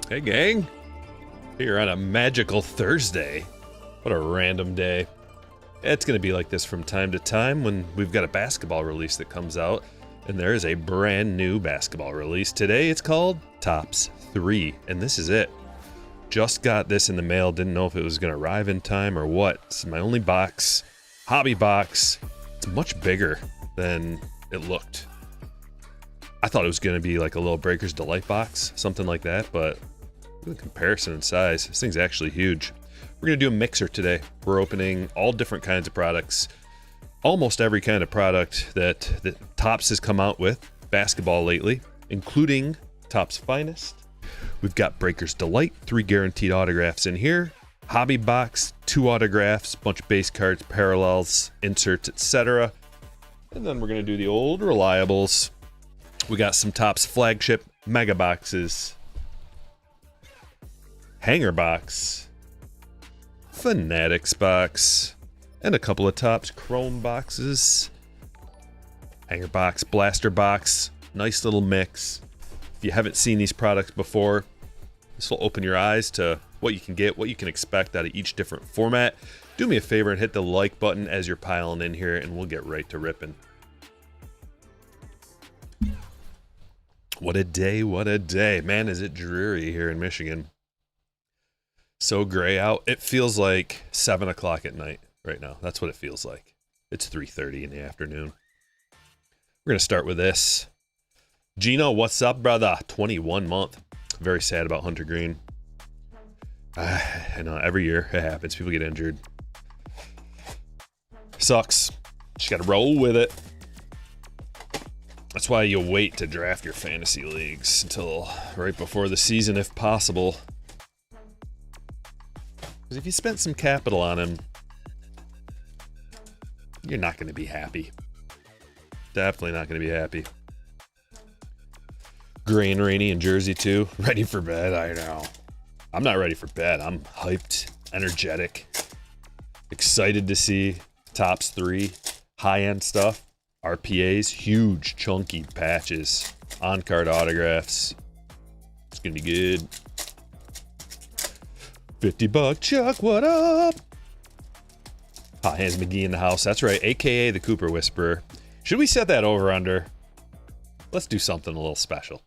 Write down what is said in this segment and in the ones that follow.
Hey gang, here on a magical Thursday. What a random day. It's going to be like this from time to time when we've got a basketball release that comes out, and there is a brand new basketball release. Today it's called Topps 3, and this is it. Just got this in the mail, didn't know if it was going to arrive in time or what. It's my only box, hobby box. It's much bigger than it looked. I thought it was going to be like a little Breaker's Delight box, something like that, but the comparison in size, this thing's actually huge. We're going to do a mixer today. We're opening all different kinds of products, almost every kind of product that Topps has come out with, basketball lately, including Topps Finest. We've got Breaker's Delight, 3 guaranteed autographs in here, hobby box, 2 autographs, bunch of base cards, parallels, inserts, etc. And then we're going to do the old reliables. We got some Topps flagship mega boxes, hanger box, Fanatics box, and a couple of Topps chrome boxes. Hanger box, blaster box, nice little mix. If you haven't seen these products before, this will open your eyes to what you can get, what you can expect out of each different format. Do me a favor and hit the like button as you're piling in here, and we'll get right to ripping. What a day, what a day. Man, is it dreary here in Michigan. So gray out. It feels like 7 o'clock at night right now. That's what it feels like. It's 3:30 in the afternoon. We're going to start with this. Gino, what's up, brother? 21 month. Very sad about Hunter Green. I know, every year it happens. People get injured. Sucks. Just got to roll with it. That's why you wait to draft your fantasy leagues until right before the season if possible. Because if you spent some capital on him, you're not going to be happy. Definitely not going to be happy. Gray and rainy in Jersey too. Ready for bed, I know. I'm not ready for bed. I'm hyped, energetic, excited to see Topps 3, high-end stuff. RPAs, huge, chunky patches, on-card autographs. It's gonna be good. $50 Chuck, what up? Hot Hands McGee in the house. That's right, AKA the Cooper Whisperer. Should we set that over under? Let's do something a little special.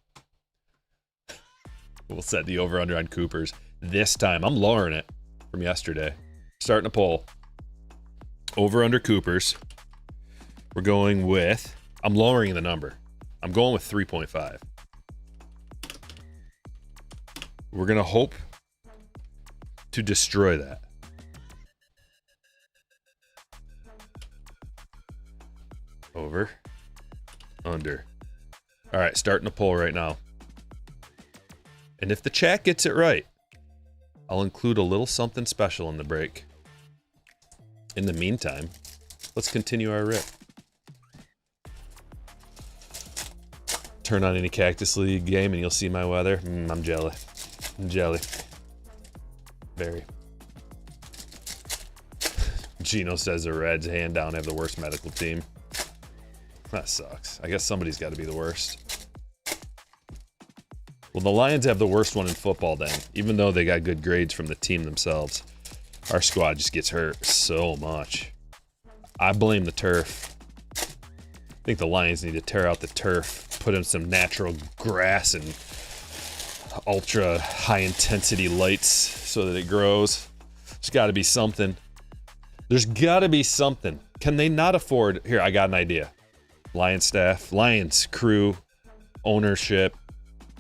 We'll set the over under on Coopers this time. I'm lowering it from yesterday. Starting a poll. Over under Coopers. We're going with, I'm lowering the number. I'm going with 3.5. We're going to hope to destroy that. Over, under. All right, starting a poll right now. And if the chat gets it right, I'll include a little something special in the break. In the meantime, let's continue our rip. Turn on any Cactus League game and you'll see my weather. I'm jelly. I'm jelly. Very. Gino says the Reds, hand down, have the worst medical team. That sucks. I guess somebody's got to be the worst. Well, the Lions have the worst one in football then, even though they got good grades from the team themselves. Our squad just gets hurt so much. I blame the turf. I think the Lions need to tear out the turf, put in some natural grass and ultra high intensity lights so that it grows. There's got to be something. There's got to be something. Can they not afford? Here, I got an idea. Lions staff, Lions crew, ownership,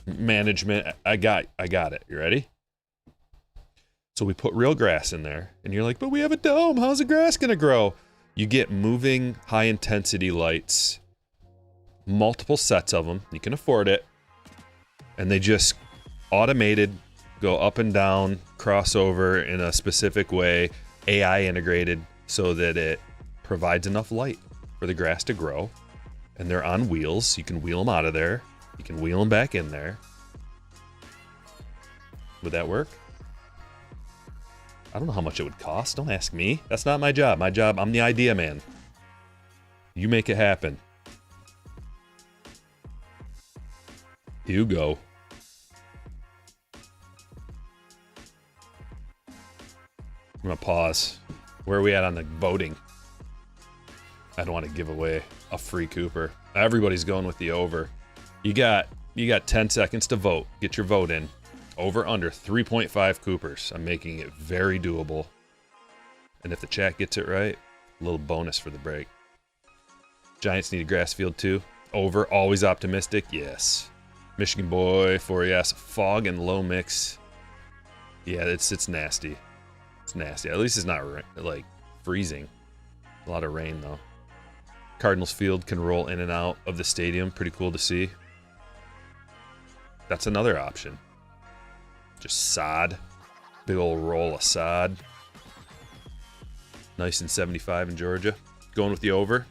management. I got it. You ready? So we put real grass in there, and you're like, but we have a dome. How's the grass gonna grow? You get moving high intensity lights, multiple sets of them. You can afford it. And they just automated, go up and down, crossover in a specific way, AI integrated so that it provides enough light for the grass to grow. And they're on wheels. You can wheel them out of there. You can wheel them back in there. Would that work? I don't know how much it would cost. Don't ask me. That's not my job. My job, I'm the idea man. You make it happen. You go. I'm gonna pause. Where are we at on the voting? I don't want to give away a free Cooper. Everybody's going with the over. You got 10 seconds to vote. Get your vote in. Over under 3.5 Coopers. I'm making it very doable. And if the chat gets it right, a little bonus for the break. Giants need a grass field too. Over, always optimistic. Yes. Michigan boy for yes. Fog and low mix. Yeah, it's nasty. It's nasty. At least it's not like freezing. A lot of rain though. Cardinals field can roll in and out of the stadium. Pretty cool to see. That's another option. Just sod. Big old roll of sod. Nice and 75 in Georgia. Going with the over.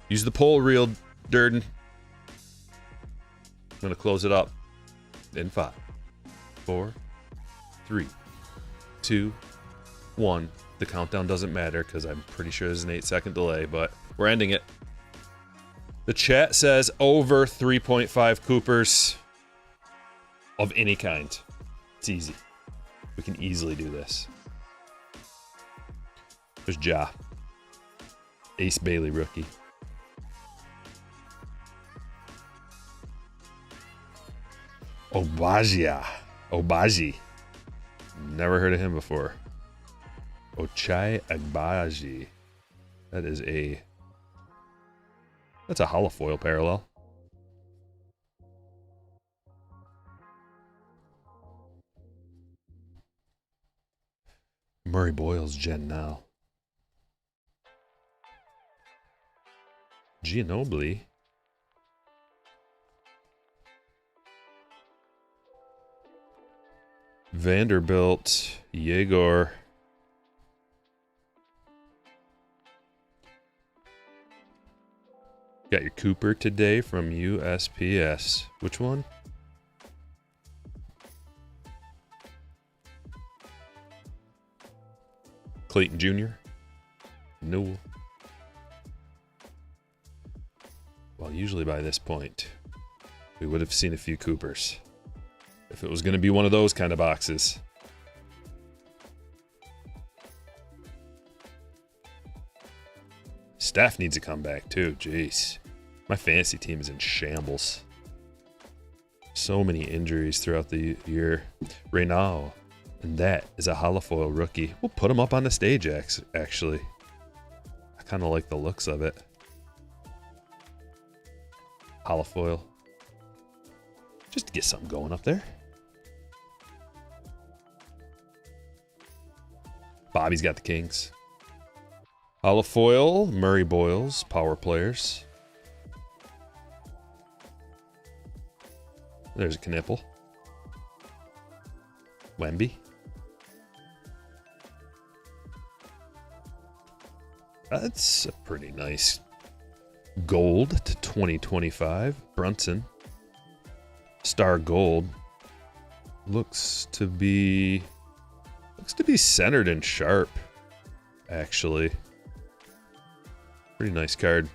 Use the pole reel, Durden. I'm going to close it up in 5, 4, 3, 2, 1. The countdown doesn't matter because I'm pretty sure there's an 8-second delay, but we're ending it. The chat says over 3.5 Coopers of any kind. It's easy. We can easily do this. There's Ja. Ace Bailey rookie. Obaji. Never heard of him before. Ochai Agbaji. That's a holofoil parallel. Murray Boyle's Gen now. Ginobili. Vanderbilt. Yegor. Got your Cooper today from USPS. Which one? Clayton Jr. Newell. Well, usually by this point, we would have seen a few Coopers. If it was going to be one of those kind of boxes. Staff needs to come back too. Jeez. My fantasy team is in shambles. So many injuries throughout the year. Reynal. And that is a holofoil rookie. We'll put him up on the stage, actually. I kind of like the looks of it. Holofoil. Just to get something going up there. Bobby's got the Kings. Holofoil, Murray Boyles, power players. There's a Knipple. Wemby. That's a pretty nice gold to 2025. Brunson. Star gold. Looks to be centered and sharp, actually. Pretty nice card.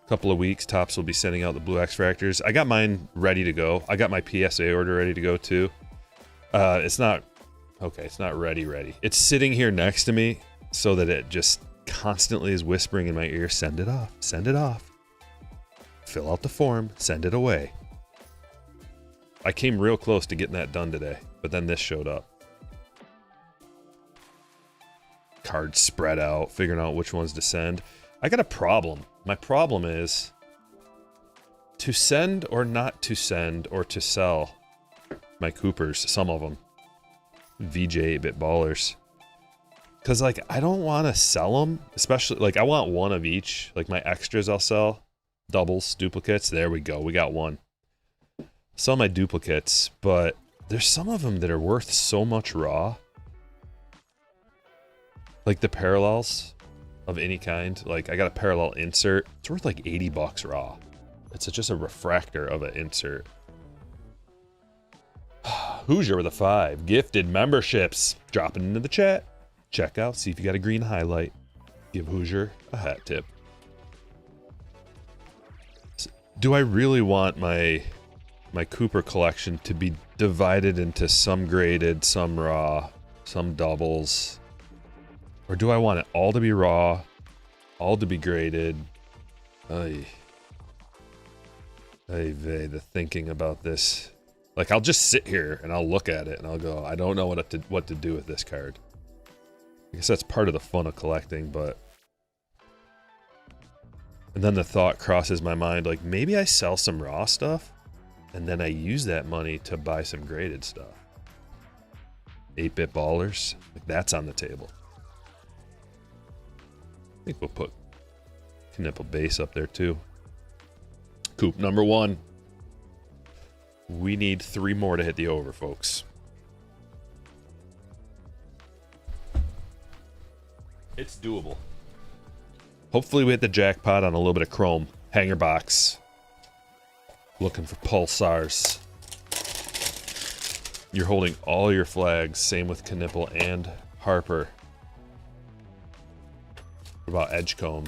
Couple of weeks, Topps will be sending out the Blue X Fractors. I got mine ready to go. I got my PSA order ready to go too. It's not ready. It's sitting here next to me so that it just constantly is whispering in my ear, send it off, send it off. Fill out the form, send it away. I came real close to getting that done today, but then this showed up. Cards spread out, figuring out which ones to send. I got a problem. My problem is to send or not to send or to sell my Coopers, some of them. VJ 8-bit ballers. Because, like, I don't want to sell them, especially, like, I want one of each. Like, my extras I'll sell. Doubles, duplicates. There we go. We got one. Sell my duplicates, but there's some of them that are worth so much raw. Like the parallels of any kind. Like, I got a parallel insert. It's worth like $80 raw. It's just a refractor of an insert. Hoosier with a 5. Gifted memberships. Dropping into the chat. Check out, see if you got a green highlight. Give Hoosier a hat tip. Do I really want my my Cooper collection to be divided into some graded, some raw, some doubles? Or do I want it all to be raw, all to be graded? Ay, vey, the thinking about this. Like, I'll just sit here and I'll look at it and I'll go, I don't know what to do with this card. I guess that's part of the fun of collecting, but... And then the thought crosses my mind, like, maybe I sell some raw stuff and then I use that money to buy some graded stuff. 8-bit ballers, like, that's on the table. I think we'll put Knipple base up there too. Coop number 1. We need 3 more to hit the over, folks. It's doable. Hopefully we hit the jackpot on a little bit of chrome. Hanger box. Looking for pulsars. You're holding all your flags. Same with Knipple and Harper. What about Edgecombe?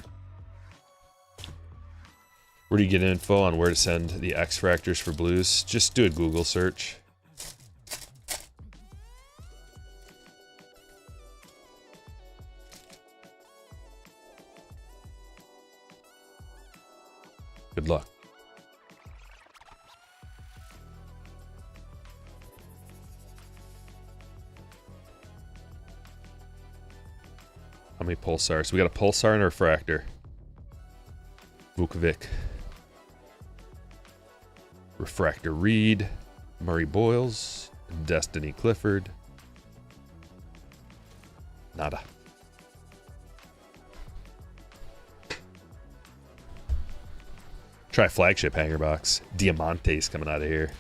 Where do you get info on where to send the X-Fractors for blues? Just do a Google search. Good luck. How many pulsars? We got a pulsar and a refractor. Vukovic. Refractor Reed. Murray Boyles. Destiny Clifford. Nada. Try flagship hanger box. Diamante's coming out of here.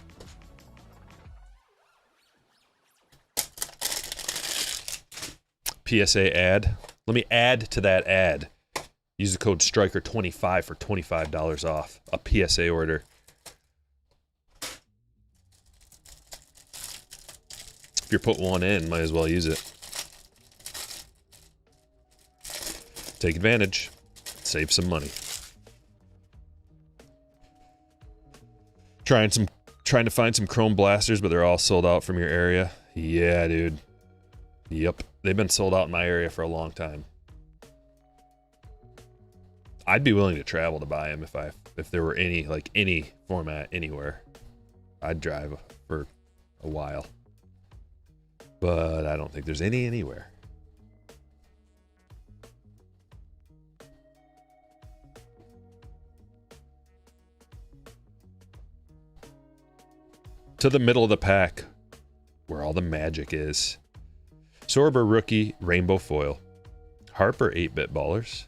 PSA ad. Let me add to that ad. Use the code Stryker25 for $25 off a PSA order. If you're putting one in, might as well use it. Take advantage. Save some money. Trying to find some chrome blasters, but they're all sold out from your area. Yeah, dude. Yep. They've been sold out in my area for a long time. I'd be willing to travel to buy them if there were any format anywhere. I'd drive for a while. But I don't think there's any anywhere. To the middle of the pack, where all the magic is. Sorber rookie, rainbow foil. Harper 8-bit ballers.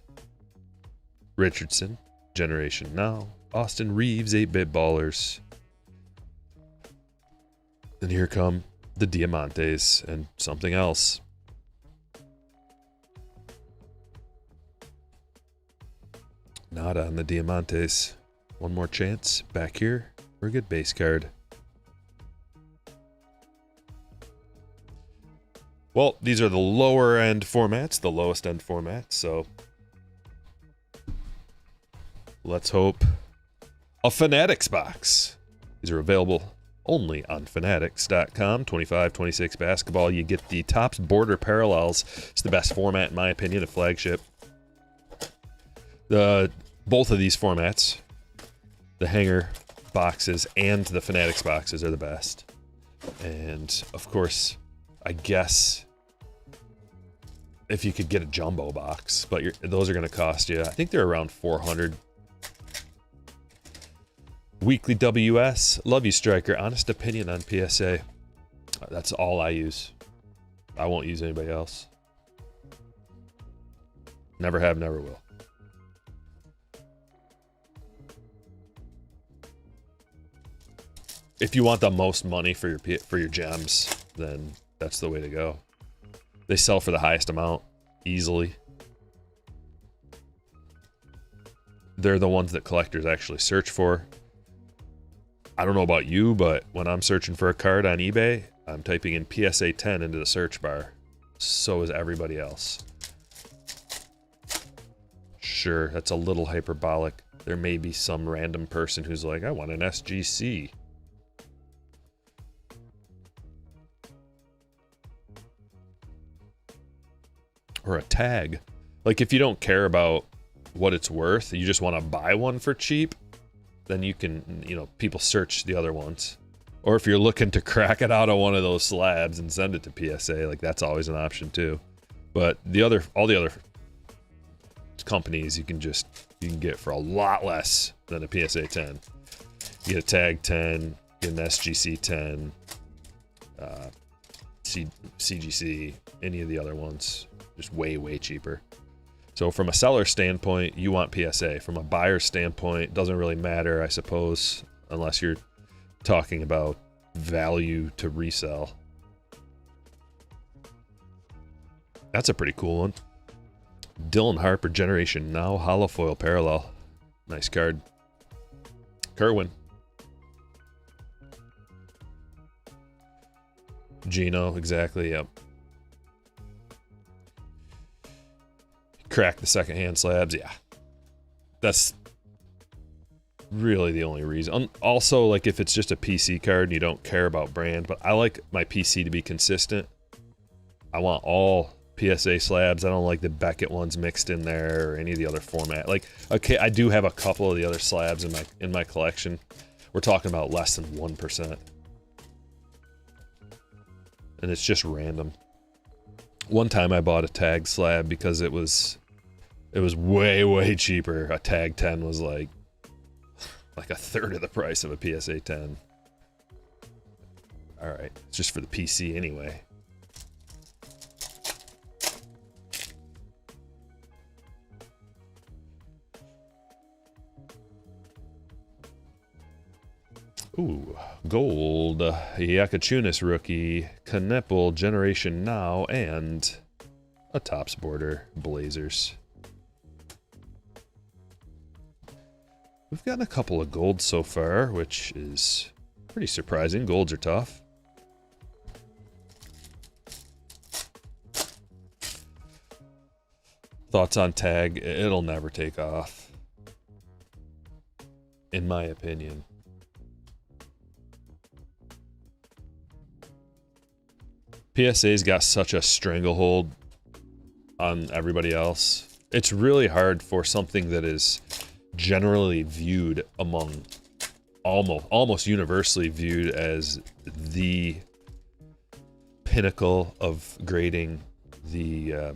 Richardson, Generation Now. Austin Reeves 8-bit ballers. And here come the Diamantes and something else. Nada on the Diamantes. One more chance back here for a good base card. Well, these are the lower end formats, the lowest end formats, so let's hope a Fanatics box. These are available only on Fanatics.com. 25-26 basketball. You get the Topps Border Parallels. It's the best format, in my opinion, of flagship. Both of these formats, the hanger boxes and the Fanatics boxes, are the best. And, of course, I guess if you could get a jumbo box, but those are going to cost you, I think they're around 400. Weekly WS, love you, Stryker. Honest opinion on PSA. That's all I use. I won't use anybody else. Never have, never will. If you want the most money for your gems, then that's the way to go. They sell for the highest amount easily. They're the ones that collectors actually search for. I don't know about you, but when I'm searching for a card on eBay, I'm typing in PSA 10 into the search bar. So is everybody else. Sure, that's a little hyperbolic. There may be some random person who's like, I want an SGC. or a tag. Like if you don't care about what it's worth, you just want to buy one for cheap, then you can, you know, people search the other ones. Or if you're looking to crack it out of one of those slabs and send it to PSA, like that's always an option too. But all the other companies you can get for a lot less than a PSA 10. You get a tag 10, get an SGC 10, CGC, any of the other ones, just way, way cheaper. So from a seller standpoint, you want PSA. From a buyer standpoint, doesn't really matter, I suppose, unless you're talking about value to resell. That's a pretty cool one. Dylan Harper, Generation Now, holofoil parallel. Nice card. Kerwin. Gino, exactly, yep. Crack the secondhand slabs, yeah. That's really the only reason. Also, like if it's just a PC card and you don't care about brand, but I like my PC to be consistent. I want all PSA slabs. I don't like the Beckett ones mixed in there or any of the other format. Like, okay, I do have a couple of the other slabs in my collection. We're talking about less than 1%. And it's just random. One time I bought a tag slab because it was way, way cheaper. A tag 10 was like a third of the price of a PSA 10. All right, it's just for the PC anyway. Ooh, gold, Yakachunis rookie, Knepel, Generation Now, and a Topps border, Blazers. We've gotten a couple of golds so far, which is pretty surprising. Golds are tough. Thoughts on tag? It'll never take off, in my opinion. PSA's got such a stranglehold on everybody else. It's really hard for something that is generally viewed among almost universally viewed as the pinnacle of grading, the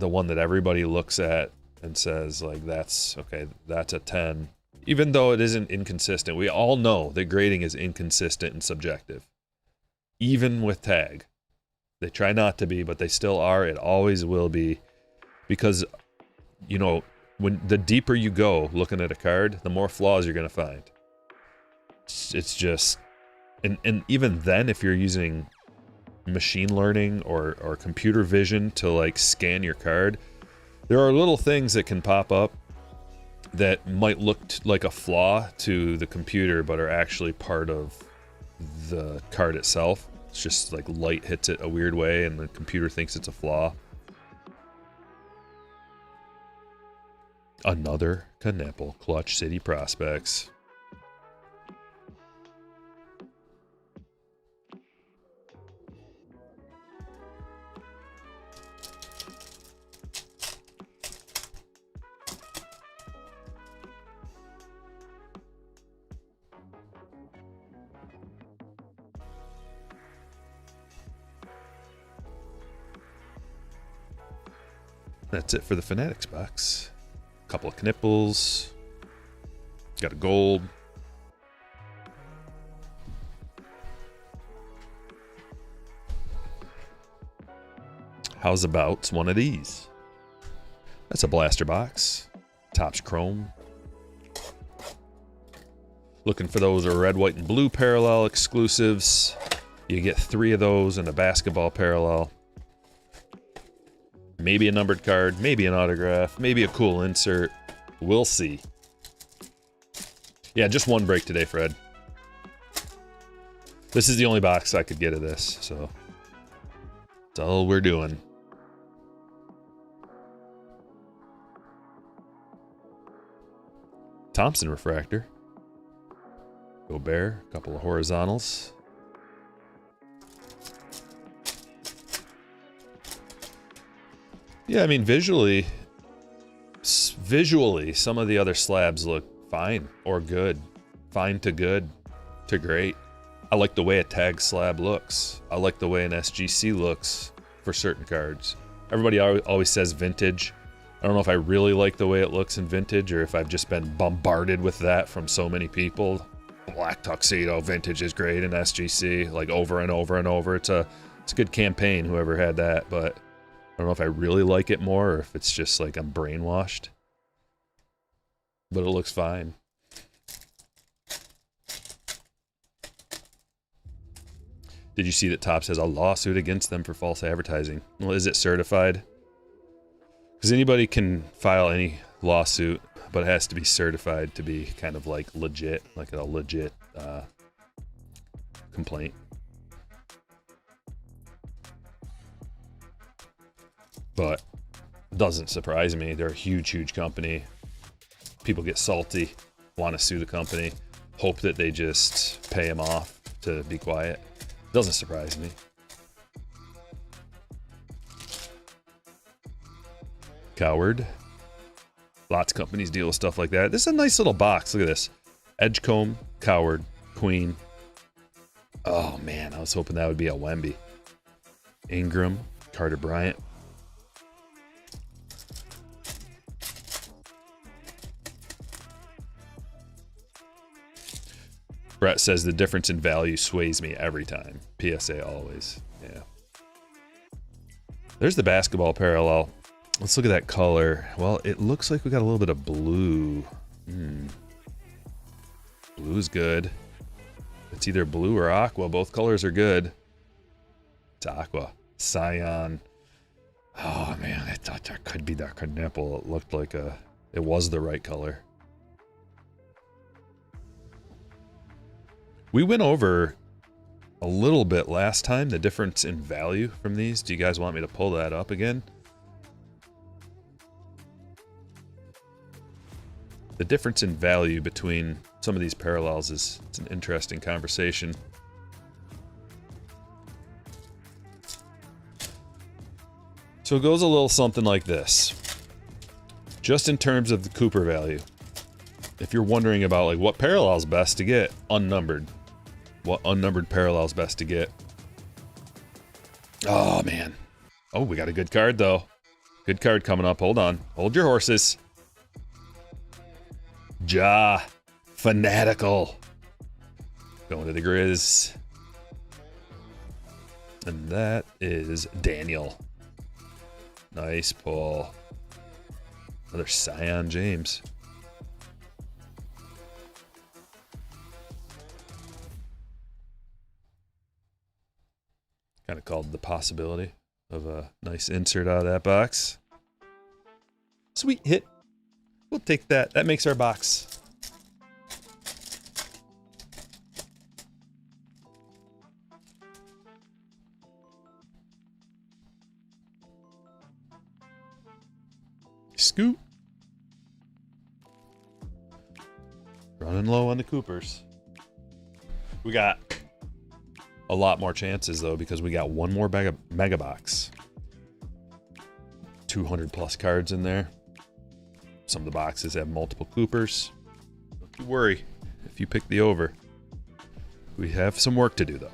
one that everybody looks at and says like that's a 10, even though it isn't inconsistent. We all know that grading is inconsistent and subjective, even with tag. They try not to be, but they still are. It always will be, because, you know, when the deeper you go looking at a card, the more flaws you're going to find. It's just, and even then, if you're using machine learning or computer vision to like scan your card, there are little things that can pop up that might look like a flaw to the computer, but are actually part of the card itself. It's just like light hits it a weird way and the computer thinks it's a flaw. Another Knepel, Clutch City Prospects. That's it for the Fanatics box. Couple of Knepels. Got a gold. How's about one of these? That's a blaster box. Topps Chrome. Looking for those red, white, and blue parallel exclusives. You get 3 of those in a basketball parallel. Maybe a numbered card, maybe an autograph, maybe a cool insert. We'll see. Yeah, just one break today, Fred. This is the only box I could get of this, so that's all we're doing. Thompson refractor. Gobert, a couple of horizontals. Yeah, I mean, visually, some of the other slabs look fine or good. Fine to good to great. I like the way a tag slab looks. I like the way an SGC looks for certain cards. Everybody always says vintage. I don't know if I really like the way it looks in vintage or if I've just been bombarded with that from so many people. Black Tuxedo vintage is great in SGC, like over and over and over. It's a good campaign, whoever had that, but I don't know if I really like it more or if it's just like I'm brainwashed. But it looks fine. Did you see that Topps has a lawsuit against them for false advertising? Well, is it certified? Because anybody can file any lawsuit, but it has to be certified to be kind of like legit, like a legit complaint. But doesn't surprise me. They're a huge, huge company. People get salty, want to sue the company, hope that they just pay them off to be quiet. Doesn't surprise me. Coward. Lots of companies deal with stuff like that. This is a nice little box. Look at this. Edgecombe, Coward, Queen. Oh, man. I was hoping that would be a Wemby. Ingram, Carter Bryant. Brett says the difference in value sways me every time. PSA always. Yeah. There's the basketball parallel. Let's look at that color. Well, it looks like we got a little bit of blue. Blue's good. It's either blue or aqua. Both colors are good. It's aqua. Cyan. Oh, man. I thought there could be that nipple. It looked like it was the right color. We went over a little bit last time, the difference in value from these. Do you guys want me to pull that up again? The difference in value between some of these parallels it's an interesting conversation. So it goes a little something like this. Just in terms of the Cooper value. If you're wondering about like what parallel's best to get, unnumbered. What unnumbered parallel's best to get? Oh, man. Oh, we got a good card, though. Good card coming up. Hold on. Hold your horses. Fanatical. Going to the Grizz. And that is Daniel. Nice pull. Another Scion James. Kind of called the possibility of a nice insert out of that box. Sweet hit. We'll take that. That makes our box. Scoop. Running low on the Coopers. We got a lot more chances, though, because we got one more mega box. 200 plus cards in there. Some of the boxes have multiple Coopers. Don't you worry if you pick the over. We have some work to do, though.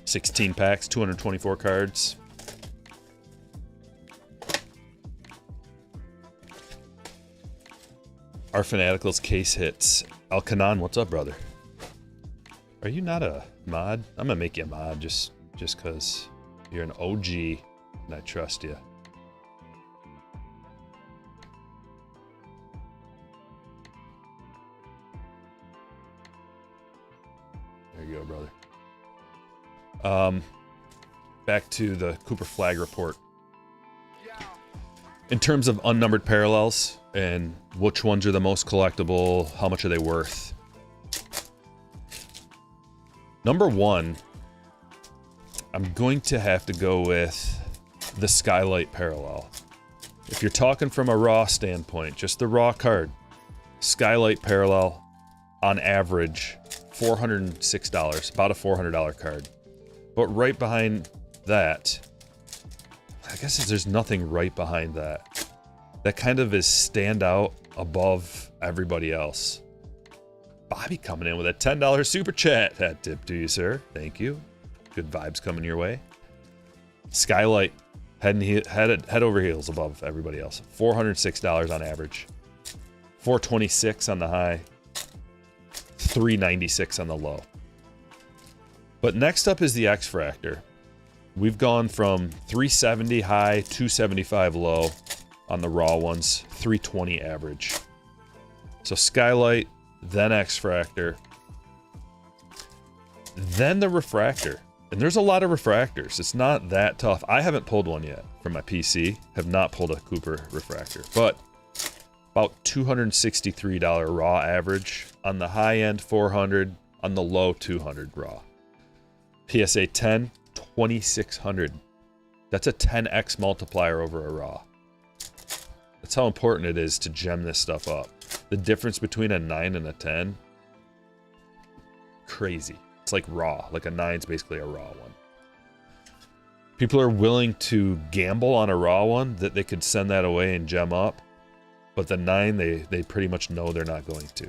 16 packs, 224 cards. Our Fanaticals case hits. Alcanon, what's up, brother? Are you not a mod? I'm gonna make you a mod just because you're an OG and I trust you. There you go, brother. Back to the Cooper flag report. In terms of unnumbered parallels and which ones are the most collectible, how much are they worth? Number one, I'm going to have to go with the Skylight parallel. If you're talking from a raw standpoint, just the raw card, Skylight parallel, on average, $406, about a $400 card. But right behind that, I guess there's nothing right behind that. That kind of is stand out above everybody else. Bobby coming in with a $10 super chat. That tip to you, sir. Thank you. Good vibes coming your way. Skylight, head over heels above everybody else. $406 on average. $426 on the high. $396 on the low. But next up is the X Fractor. We've gone from 370 high, 275 low on the raw ones, 320 average. So Skylight, then X Fractor, then the Refractor. And there's a lot of refractors. It's not that tough. I haven't pulled one yet from my PC. Have not pulled a Cooper Refractor. But about $263 raw average. On the high end, 400. On the low, 200 raw. PSA 10, 2600. That's a 10x multiplier over a raw. That's how important it is to gem this stuff up. The difference between a 9 and a 10, crazy. It's like raw. Like a 9's basically a raw one. People are willing to gamble on a raw one that they could send that away and gem up. But the 9, they pretty much know they're not going to.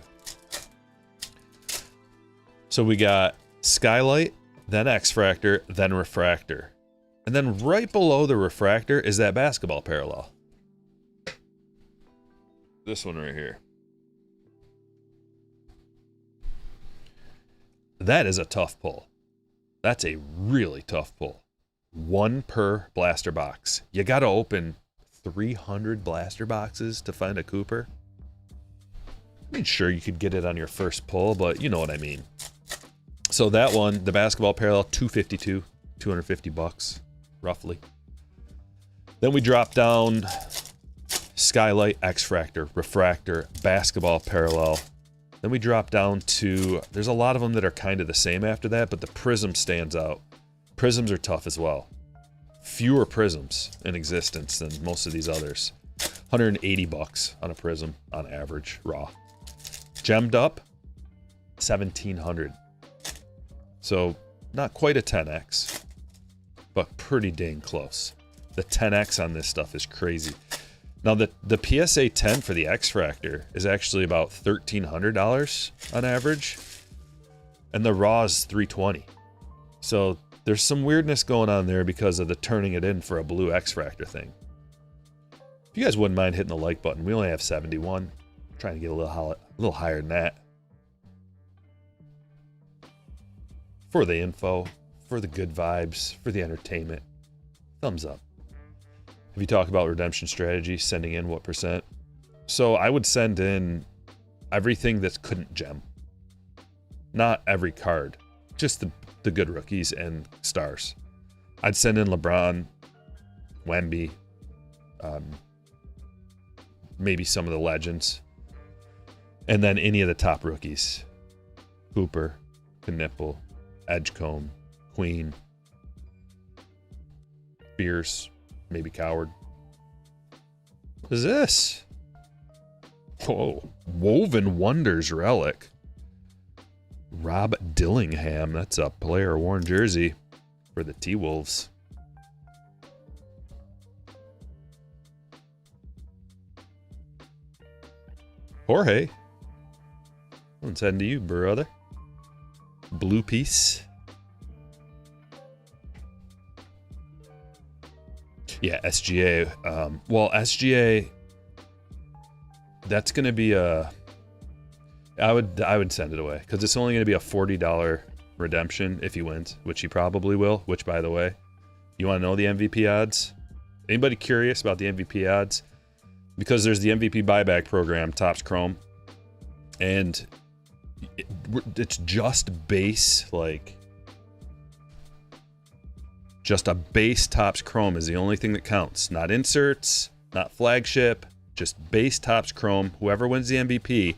So we got Skylight, then X Fractor, then Refractor. And then right below the Refractor is that basketball parallel. This one right here. That is a tough pull. That's a really tough pull. One per blaster box. You got to open 300 blaster boxes to find a Cooper. I mean, sure, you could get it on your first pull, but you know what I mean. So that one, the basketball parallel, 252, 250 bucks, roughly. Then we drop down Skylight, X Fractor, Refractor, basketball parallel. Then we drop down to, there's a lot of them that are kind of the same after that, but the Prism stands out. Prisms are tough as well. Fewer Prisms in existence than most of these others. 180 bucks on a Prism on average, raw. Gemmed up, 1700. So not quite a 10x, but pretty dang close. The 10x on this stuff is crazy. Now the PSA 10 for the X Fractor is actually about $1,300 on average, and the raw is $320. So there's some weirdness going on there because of the turning it in for a blue X Fractor thing. If you guys wouldn't mind hitting the like button, we only have 71. I'm trying to get a little higher than that. For the info, for the good vibes, for the entertainment, thumbs up. If you talk about redemption strategy, sending in what percent? So I would send in everything that couldn't gem. Not every card, just the good rookies and stars. I'd send in LeBron, Wemby, maybe some of the legends, and then any of the top rookies. Cooper, Knipple, Edgecombe, Queen, Spears, maybe Coward. What is this? Whoa. Woven Wonders relic. Rob Dillingham. That's a player worn jersey for the T-Wolves. Jorge. One's heading to you, brother. Blue piece. Yeah, SGA. Well, SGA, that's going to be a... I would send it away because it's only going to be a $40 redemption if he wins, which he probably will, which, by the way, you want to know the MVP odds? Anybody curious about the MVP odds? Because there's the MVP buyback program, Topps Chrome, and it's just base, like... Just a base Topps Chrome is the only thing that counts. Not inserts, not flagship, just base Topps Chrome. Whoever wins the MVP,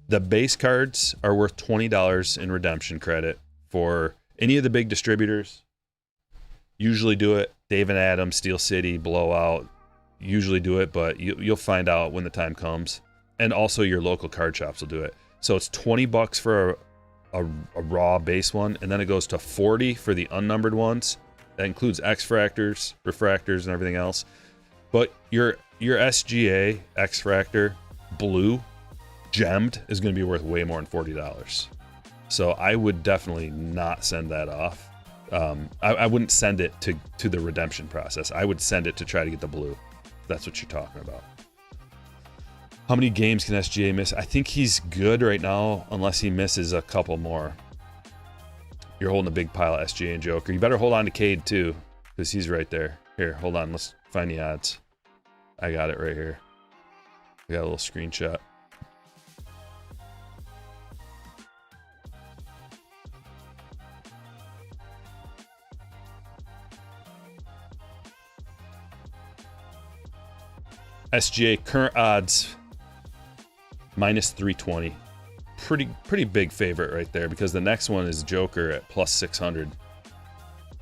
the base cards are worth $20 in redemption credit for any of the big distributors. Usually do it. Dave and Adam, Steel City, Blowout. Usually do it, but you'll find out when the time comes. And also your local card shops will do it. So it's $20 for a raw base one, and then it goes to $40 for the unnumbered ones. That includes X-fractors, refractors, and everything else. But your SGA X-fractor blue gemmed is going to be worth way more than $40. So I would definitely not send that off. I wouldn't send it to the redemption process. I would send it to try to get the blue. That's what you're talking about. How many games can SGA miss? I think he's good right now unless he misses a couple more. You're holding a big pile of SGA and Joker. You better hold on to Cade too, because he's right there. Here, hold on. Let's find the odds. I got it right here. I got a little screenshot. SGA current odds minus 320. Pretty big favorite right there, because the next one is Joker at plus 600,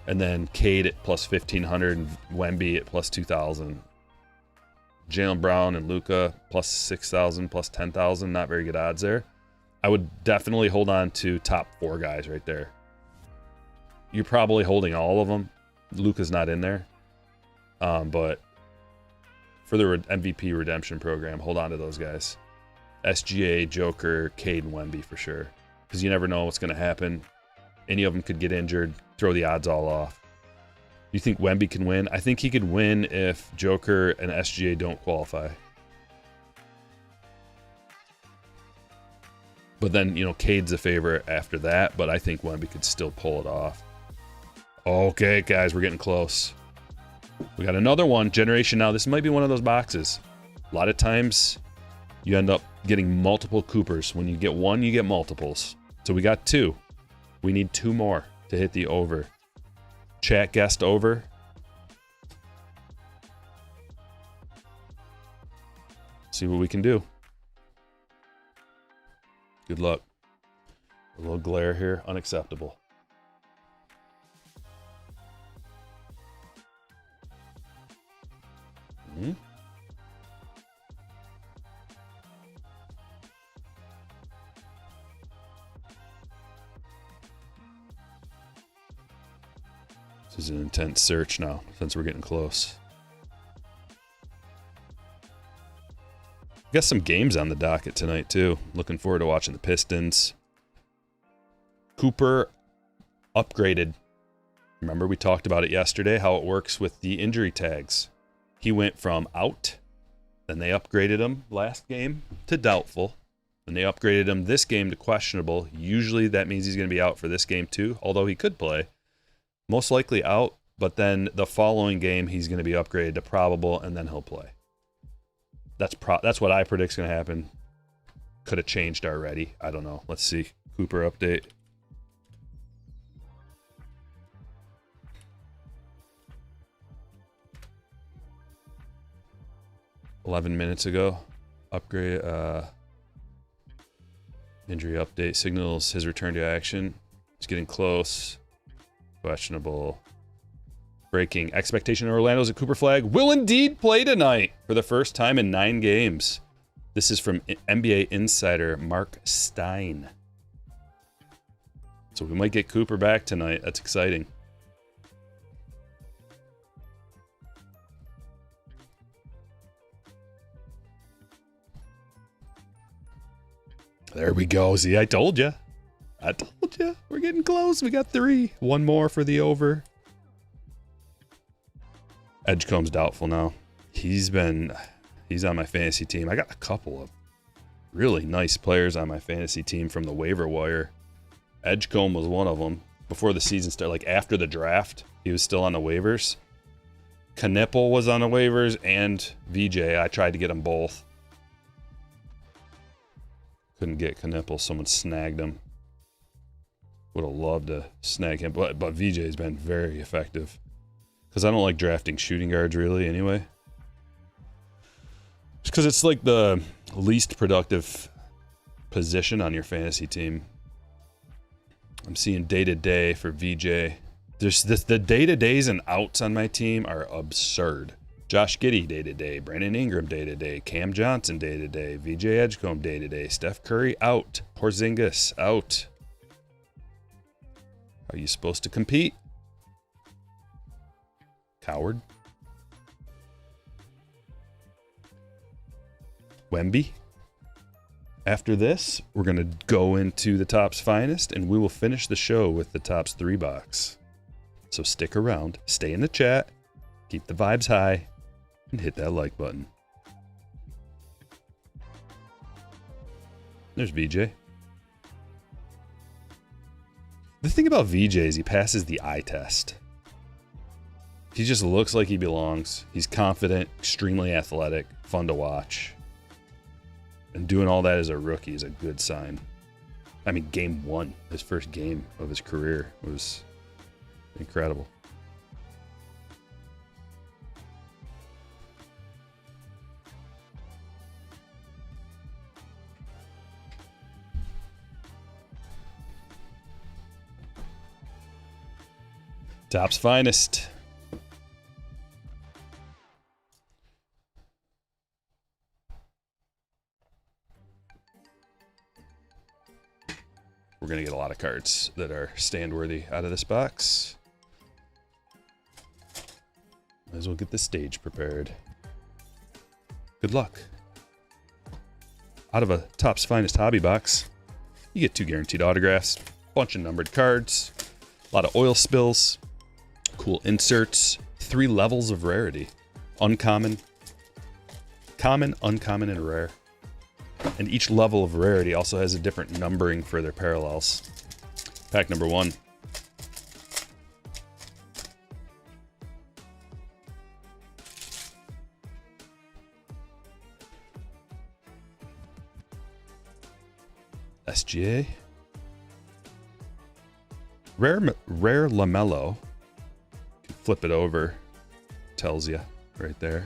and then Cade at plus 1500, and Wemby at plus 2000. Jaylen Brown and Luka plus 6,000, plus 10,000. Not very good odds there. I would definitely hold on to top 4 guys right there. You're probably holding all of them. Luka's not in there, but for the MVP redemption program, hold on to those guys. SGA, Joker, Cade, and Wemby for sure. Because you never know what's going to happen. Any of them could get injured, throw the odds all off. You think Wemby can win? I think he could win if Joker and SGA don't qualify. But then, Cade's a favorite after that, but I think Wemby could still pull it off. Okay, guys, we're getting close. We got another one. Generation Now. This might be one of those boxes. A lot of times you end up getting multiple Coopers. When you get one, you get multiples. So we got 2. We need 2 more to hit the over. Chat guessed over. See what we can do. Good luck. A little glare here. Unacceptable. This is an intense search now, since we're getting close. Got some games on the docket tonight, too. Looking forward to watching the Pistons. Cooper upgraded. Remember, we talked about it yesterday, how it works with the injury tags. He went from out, then they upgraded him last game to doubtful. Then they upgraded him this game to questionable. Usually that means he's going to be out for this game, too, although he could play. Most likely out, but then the following game he's going to be upgraded to probable, and then he'll play. That's what I predict is going to happen. Could have changed already. I don't know. Let's see. Cooper update. $11 minutes ago. Upgrade. Injury update. Signals his return to action. It's getting close. Questionable. Breaking. Expectation Orlando's a Cooper flag will indeed play tonight for the first time in 9 games. This is from NBA insider Mark Stein. So we might get Cooper back tonight. That's exciting. There we go. See, I told you. We're getting close. We got 3. 1 more for the over. Edgecomb's doubtful now. He's on my fantasy team. I got a couple of really nice players on my fantasy team from the waiver wire. Edgecombe was one of them. Before the season started, like after the draft, he was still on the waivers. Knipple was on the waivers, and VJ. I tried to get them both. Couldn't get Knipple. Someone snagged him. Would have loved to snag him, but VJ's been very effective. Because I don't like drafting shooting guards really anyway. Just because it's like the least productive position on your fantasy team. I'm seeing day-to-day for VJ. The day-to-days and outs on my team are absurd. Josh Giddey day-to-day, Brandon Ingram day-to-day, Cam Johnson day-to-day, VJ Edgecombe day-to-day, Steph Curry out, Porzingis out. Are you supposed to compete? Howard. Wemby. After this, we're going to go into the Topps Finest, and we will finish the show with the Topps 3 box. So stick around, stay in the chat, keep the vibes high, and hit that like button. There's VJ. The thing about VJ is he passes the eye test. He just looks like he belongs. He's confident, extremely athletic, fun to watch. And doing all that as a rookie is a good sign. I mean, game 1, his first game of his career, was incredible. Topps Finest. We're going to get a lot of cards that are stand-worthy out of this box. Might as well get the stage prepared. Good luck. Out of a Topps Finest hobby box, you get 2 guaranteed autographs, bunch of numbered cards, a lot of oil spills, cool inserts, 3 levels of rarity. Uncommon, common, uncommon, and rare. And each level of rarity also has a different numbering for their parallels. Pack number 1. SGA. Rare LaMelo. You can flip it over. Tells you right there.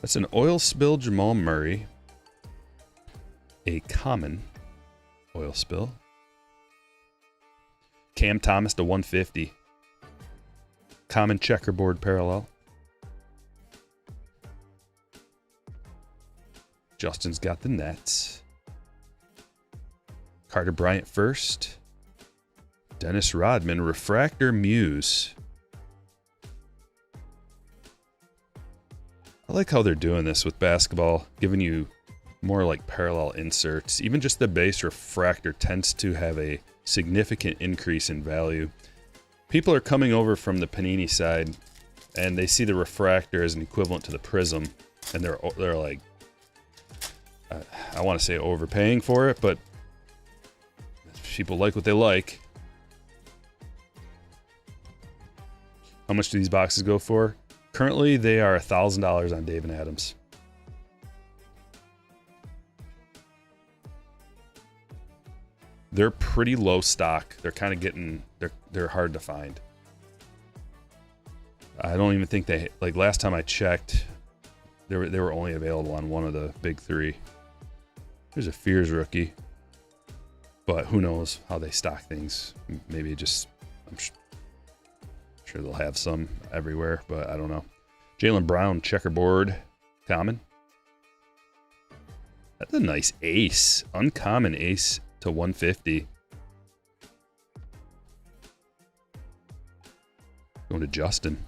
That's an oil spill Jamal Murray. A common oil spill. Cam Thomas to 150. Common checkerboard parallel. Justin's got the Nets. Carter Bryant first. Dennis Rodman, Refractor Muse. I like how they're doing this with basketball, giving you more like parallel inserts. Even just the base refractor tends to have a significant increase in value. People are coming over from the Panini side, and they see the refractor as an equivalent to the prism, and they're like, I want to say overpaying for it, but people like what they like. How much do these boxes go for? Currently, they are $1,000 on Dave and Adams. They're pretty low stock. They're kind of getting, they're hard to find. I don't even think they, like last time I checked, they were only available on one of the big 3. There's a Fears rookie, but who knows how they stock things. Maybe just, I'm sure they'll have some everywhere, but I don't know. Jaylen Brown, checkerboard, common. That's a nice ace. Uncommon ace to 150. Going to Justin.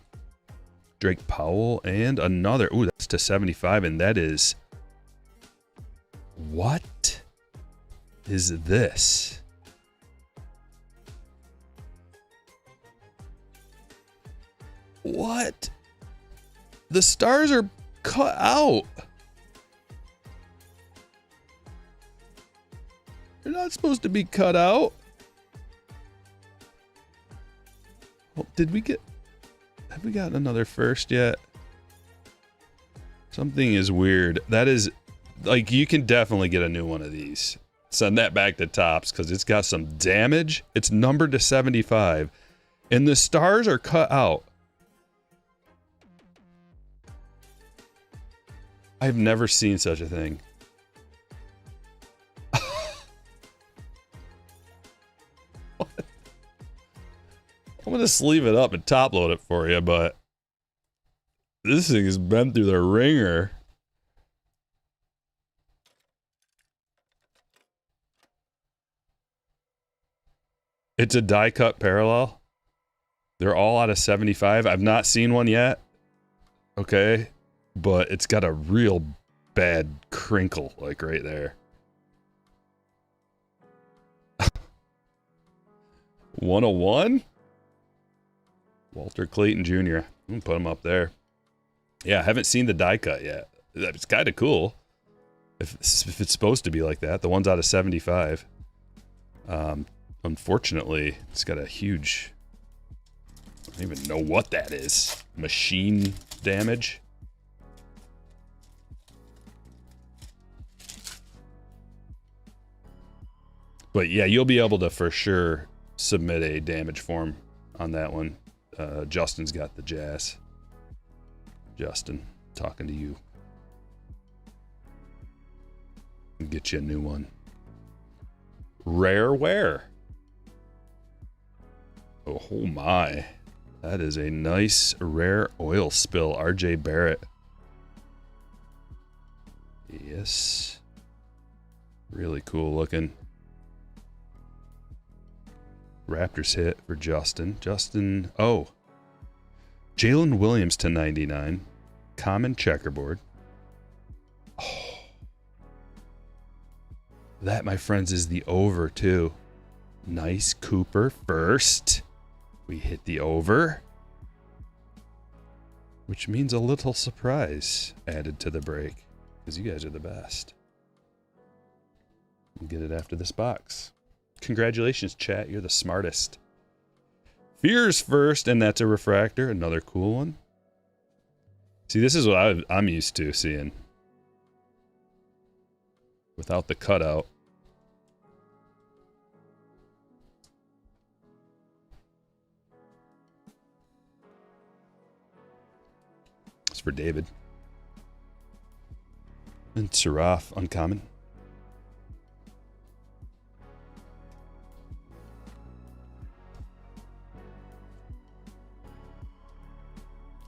Drake Powell and another. Ooh, that's to 75, and that is... What is this? What? The stars are cut out. They're not supposed to be cut out. Oh, did we get... Have we gotten another first yet? Something is weird. That is... Like, you can definitely get a new one of these. Send that back to Topps because it's got some damage. It's numbered to 75. And the stars are cut out. I've never seen such a thing. What? I'm going to sleeve it up and top load it for you, but this thing has been through the ringer. It's a die cut parallel. They're all out of 75. I've not seen one yet. Okay. But it's got a real bad crinkle, like right there. 101? Walter Clayton Jr. I'm gonna put him up there. Yeah, I haven't seen the die cut yet. It's kind of cool. If it's supposed to be like that. The one's out of 75. Unfortunately, it's got a huge... I don't even know what that is. Machine damage. But yeah, you'll be able to for sure submit a damage form on that one. Justin's got the jazz. Justin, talking to you. Get you a new one. Rare wear. Oh my. That is a nice rare oil spill. RJ Barrett. Yes. Really cool looking. Raptors hit for Justin. Justin, oh. Jalen Williams to 99. Common checkerboard. Oh. That, my friends, is the over, too. Nice Cooper first. We hit the over. Which means a little surprise added to the break. Because you guys are the best. We'll get it after this box. Congratulations, chat. You're the smartest. Fears first, and that's a refractor. Another cool one. See, this is what I'm used to seeing. Without the cutout. It's for David. And Saraf, uncommon.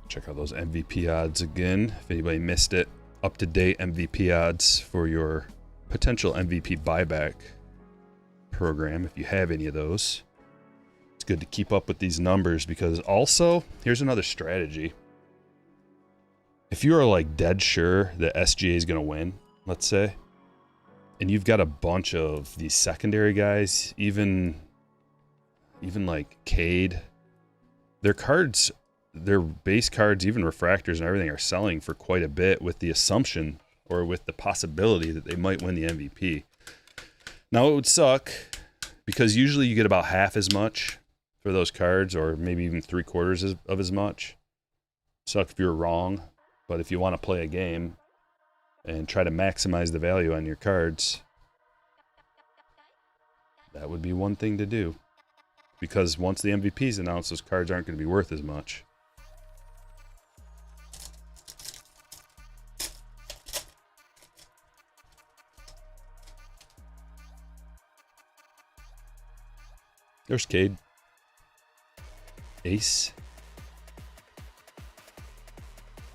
Check out those MVP odds again. If anybody missed it, up-to-date MVP odds for your potential MVP buyback program, if you have any of those. It's good to keep up with these numbers because also, here's another strategy. If you are like dead sure that SGA is going to win, let's say, and you've got a bunch of these secondary guys, even like Cade, their cards... Their base cards, even refractors and everything, are selling for quite a bit with the assumption or with the possibility that they might win the MVP. Now, it would suck because usually you get about half as much for those cards or maybe even 3/4 of as much. Suck if you're wrong, but if you want to play a game and try to maximize the value on your cards, that would be one thing to do. Because once the MVP is announced, those cards aren't going to be worth as much. There's Cade. Ace.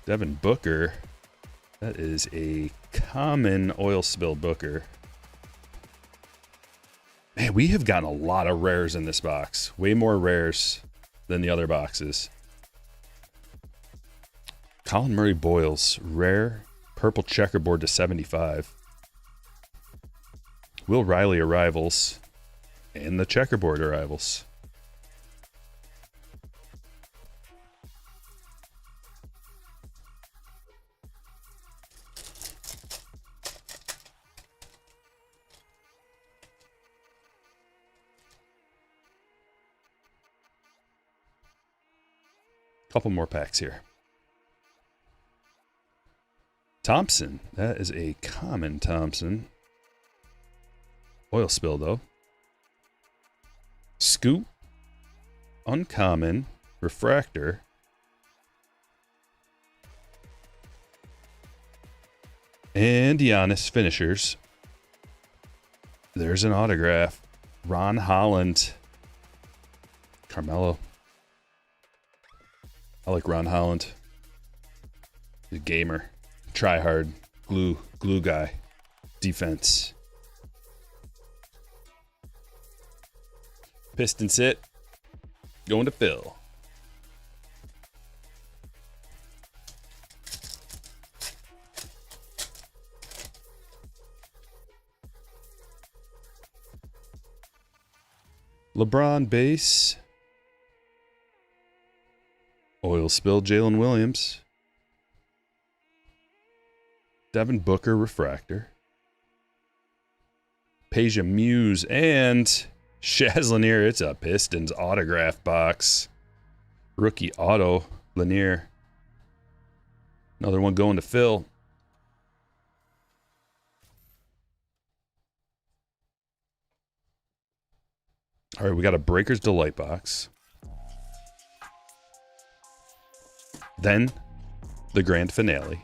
Devin Booker. That is a common oil spill Booker. Man, we have gotten a lot of rares in this box. Way more rares than the other boxes. Colin Murray Boyles. Rare. Purple checkerboard to 75. Will Riley arrivals. And the checkerboard arrivals. Couple more packs here. Thompson. That is a common Thompson. Oil spill, though. Scoop. Uncommon. Refractor. And Giannis finishers. There's an autograph. Ron Holland. Carmelo. I like Ron Holland. He's a gamer. Try hard. Glue guy. Defense. Pistons hit. Going to Phil. LeBron base. Oil spill, Jalen Williams. Devin Booker refractor. Peja Muse and Shaz Lanier. It's a Pistons autograph box. Rookie auto, Lanier. Another one going to Phil. All right, we got a Breakers Delight box. Then the grand finale.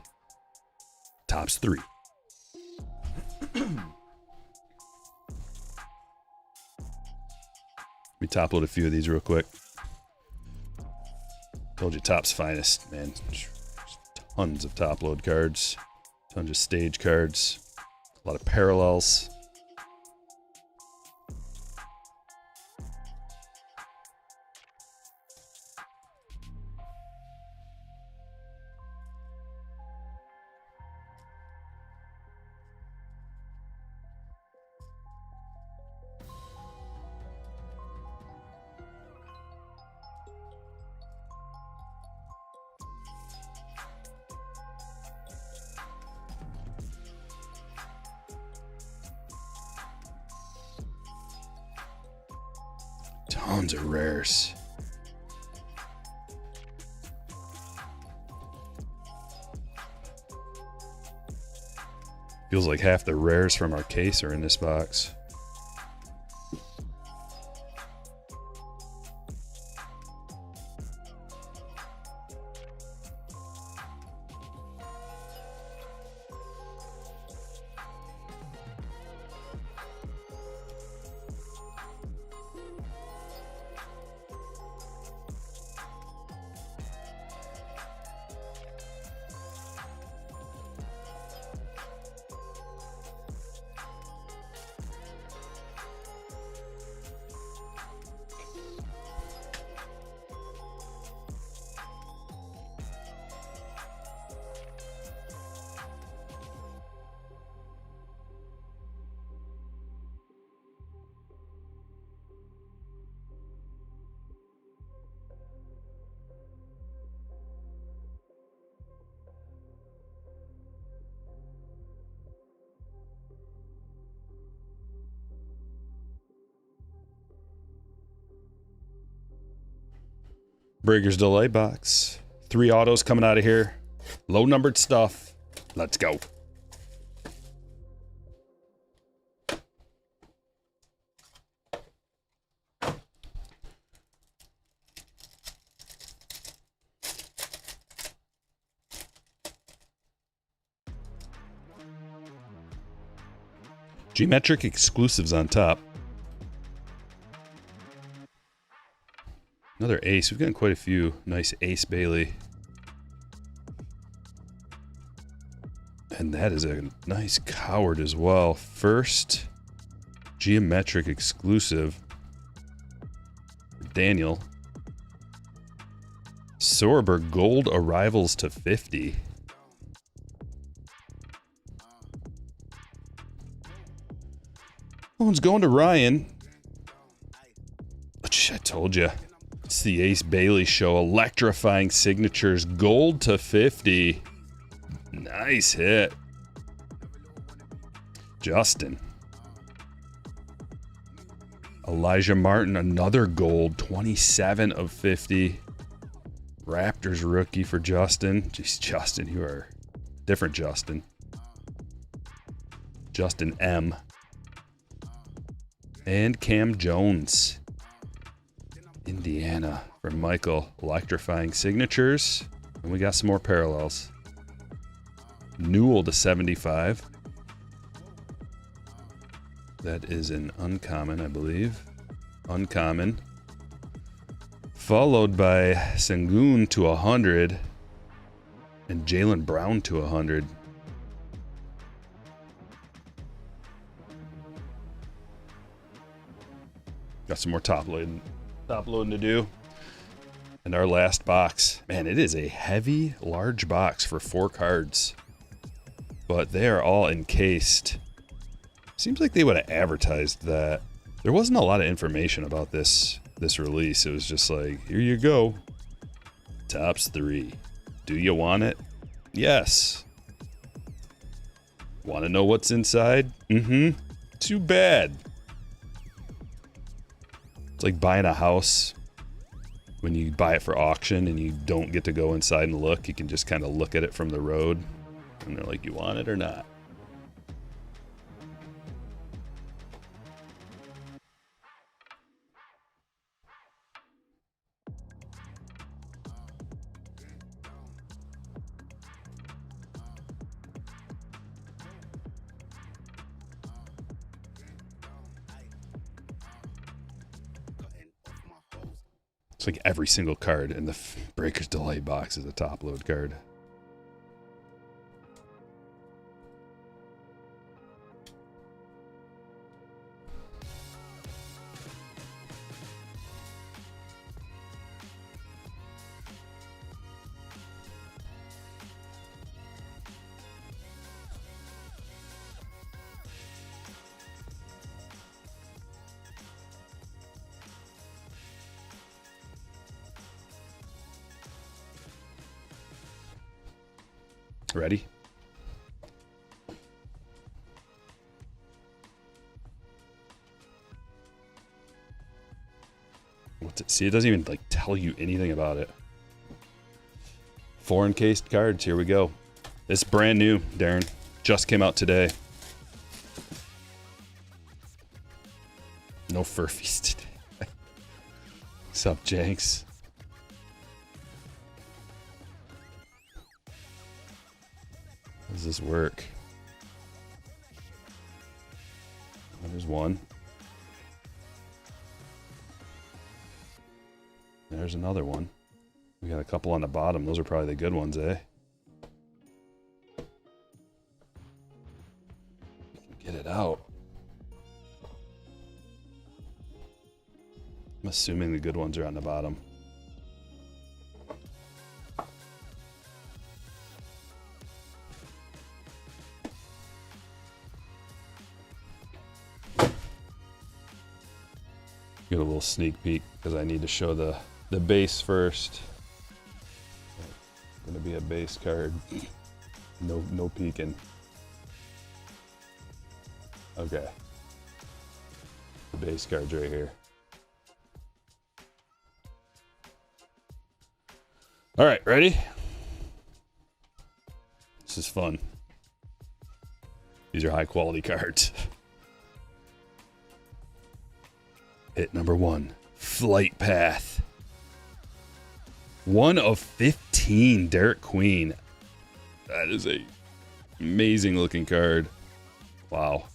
Tops 3. We top load a few of these real quick. Told you Top's finest, man. Tons of top load cards. Tons of stage cards. A lot of parallels. Tons of rares. Feels like half the rares from our case are in this box. Breakers Delay box. 3 autos coming out of here. Low numbered stuff. Let's go. Geometric exclusives on top. Another ace. We've gotten quite a few nice Ace Bailey. And that is a nice Coward as well. First geometric exclusive for Daniel. Sorber gold arrivals to 50. One's going to Ryan. I told you. It's the Ace Bailey show. Electrifying signatures. Gold to 50. Nice hit. Justin. Elijah Martin, another gold. 27 of 50. Raptors rookie for Justin. Jeez, Justin, you are different Justin. Justin M. And Cam Jones. Indiana for Michael. Electrifying signatures. And we got some more parallels. Newell to 75. That is an uncommon, I believe. Uncommon. Followed by Sengun to 100. And Jaylen Brown to 100. Got some more top loading to do. And our last box. Man, it is a heavy, large box for 4 cards. But they are all encased. Seems like they would have advertised that. There wasn't a lot of information about this release. It was just like, here you go. Tops 3. Do you want it? Yes. Want to know what's inside? Mm-hmm. Too bad. It's like buying a house. When you buy it for auction and you don't get to go inside and look, you can just kind of look at it from the road. And they're like, you want it or not? It's like every single card in the Breaker's Delight box is a top load card. Ready? What's it? See, it doesn't even like tell you anything about it. 4 encased cards. Here we go. It's brand new, Darren. Just came out today. No furfies today. What's up, Jenks? How does this work? There's one. There's another one. We got a couple on the bottom. Those are probably the good ones, eh? We can get it out. I'm assuming the good ones are on the bottom. Get a little sneak peek because I need to show the base first. It's gonna be a base card. No peeking. Okay. The base card's right here. All right, ready? This is fun. These are high quality cards. Hit number 1, Flight Path. 1 of 15, Derek Queen. That is a amazing looking card. Wow.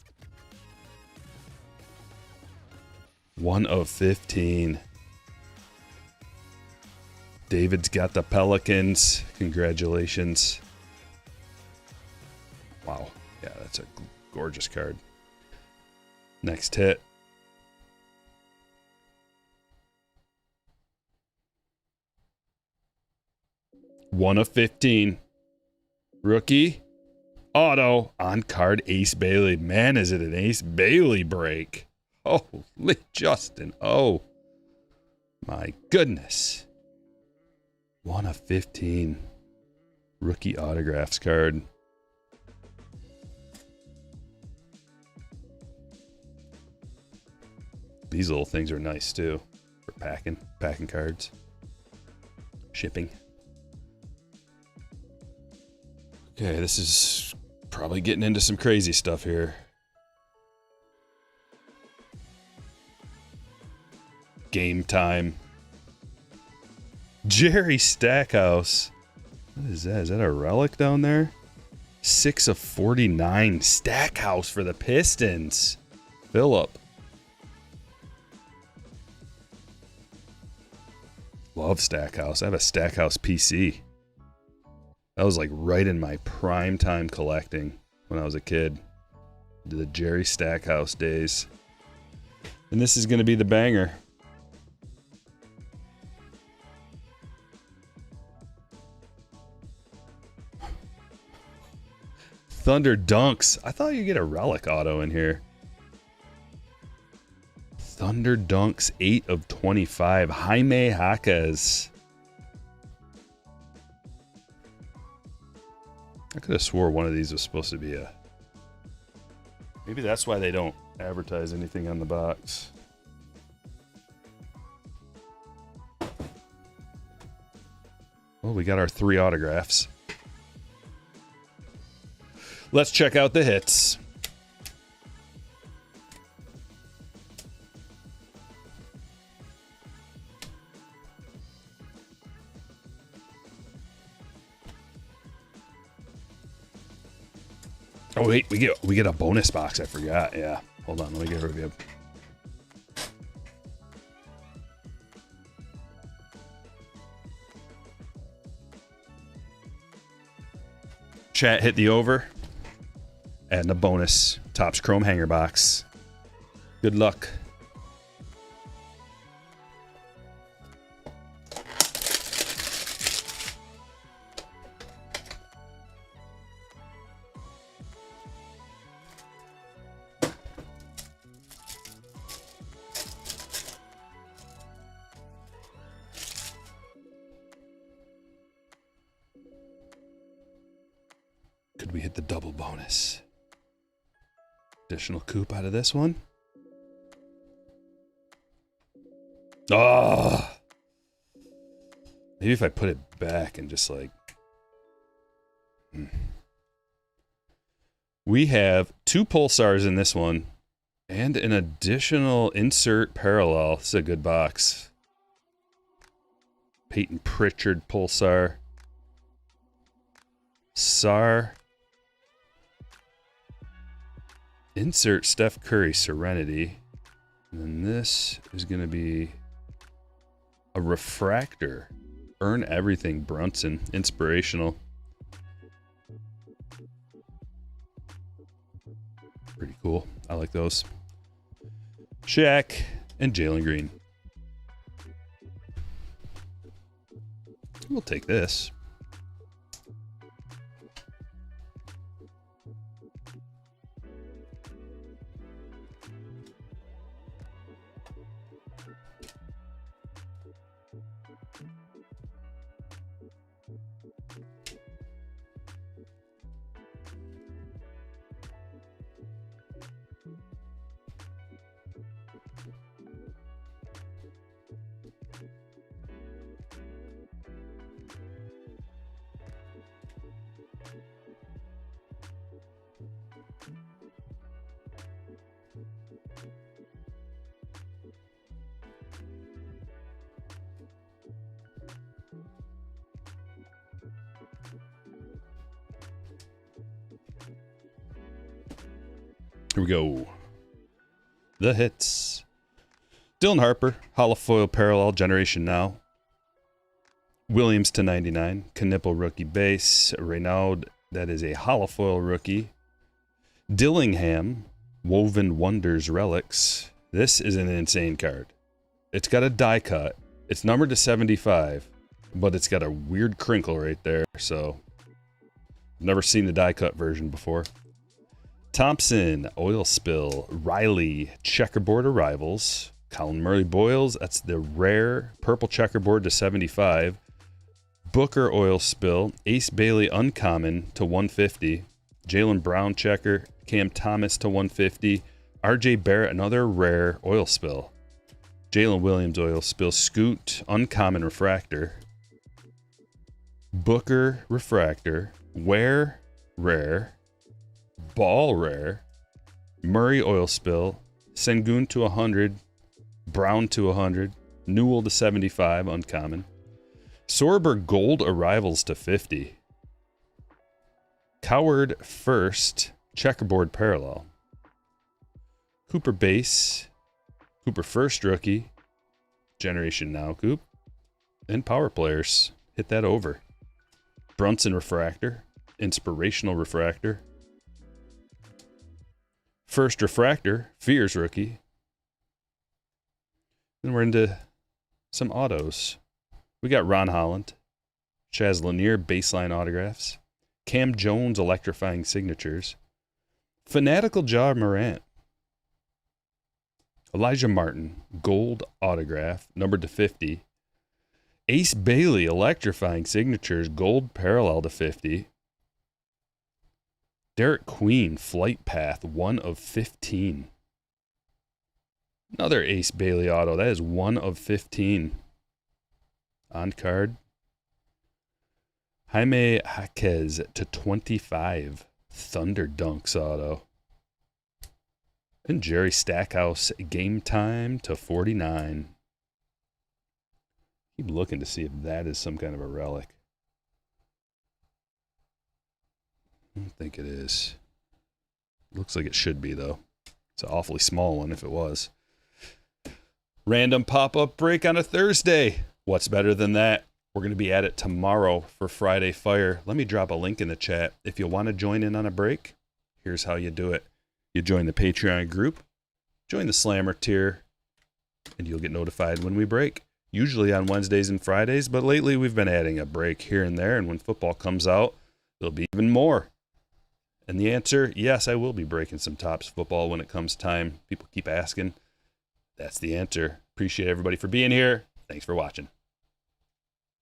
1 of 15. David's got the Pelicans. Congratulations. Wow. Yeah, that's a gorgeous card. Next hit. One of 15. Rookie. Auto. On card Ace Bailey. Man, is it an Ace Bailey break. Holy Justin. Oh. My goodness. 1 of 15. Rookie autographs card. These little things are nice too. For packing cards. Shipping. Okay, this is probably getting into some crazy stuff here. Game time. Jerry Stackhouse. What is that? Is that a relic down there? 6 of 49. Stackhouse for the Pistons. Phillip. Love Stackhouse. I have a Stackhouse PC. That was like right in my prime time collecting when I was a kid. The Jerry Stackhouse days. And this is going to be the banger. Thunder Dunks. I thought you'd get a relic auto in here. Thunder Dunks, 8 of 25. Jaime Jaquez. I could have swore one of these was supposed to be a... Maybe that's why they don't advertise anything on the box. Well, we got our 3 autographs. Let's check out the hits. Oh wait, we get a bonus box. I forgot. Yeah, hold on. Let me get a review. Chat hit the over. And a bonus Topps Chrome hanger box. Good luck. Could we hit the double bonus? Additional coupe out of this one. Oh! Maybe if I put it back and just like... We have 2 pulsars in this one. And an additional insert parallel. This is a good box. Peyton Pritchard pulsar. Sar. Insert Steph Curry Serenity. And then this is going to be a refractor. Earn Everything Brunson. Inspirational. Pretty cool. I like those. Shaq and Jalen Green. We'll take this. Here we go. The hits. Dylan Harper, holofoil parallel, Generation Now. Williams to 99. Knipple rookie base. Renaud, that is a holofoil rookie. Dillingham, Woven Wonders relics. This is an insane card. It's got a die cut. It's numbered to 75, but it's got a weird crinkle right there, so never seen the die cut version before. Thompson, Oil Spill, Riley, Checkerboard Arrivals, Colin Murray Boyles, that's the rare purple checkerboard to 75. Booker Oil Spill, Ace Bailey Uncommon to 150. Jaylen Brown checker, Cam Thomas to 150. RJ Barrett, another rare Oil Spill. Jalen Williams Oil Spill, Scoot Uncommon Refractor. Booker Refractor, Ware Rare. Ball rare, Murray Oil Spill, Sengun to 100, Brown to 100, Newell to 75, uncommon. Sorber Gold Arrivals to 50. Coward First, Checkerboard Parallel. Cooper Base, Cooper First Rookie, Generation Now Coop, and Power Players. Hit that over. Brunson Refractor, Inspirational Refractor. First Refractor, Fears rookie. Then we're into some autos. We got Ron Holland, Chaz Lanier baseline autographs, Cam Jones electrifying signatures, Fanatical Ja Morant, Elijah Martin gold autograph numbered to 50, Ace Bailey electrifying signatures gold parallel to 50, Derek Queen flight path 1 of 15. Another Ace Bailey auto. That is 1 of 15. On card. Jaime Jaquez to 25. Thunder Dunks auto. And Jerry Stackhouse game time to 49. Keep looking to see if that is some kind of a relic. I don't think it is. Looks like it should be, though. It's an awfully small one if it was. Random pop-up break on a Thursday. What's better than that? We're going to be at it tomorrow for Friday Fire. Let me drop a link in the chat. If you want to join in on a break, here's how you do it. You join the Patreon group, join the Slammer tier, and you'll get notified when we break. Usually on Wednesdays and Fridays, but lately we've been adding a break here and there, and when football comes out, there'll be even more. And the answer, yes, I will be breaking some Topps football when it comes time. People keep asking. That's the answer. Appreciate everybody for being here. Thanks for watching.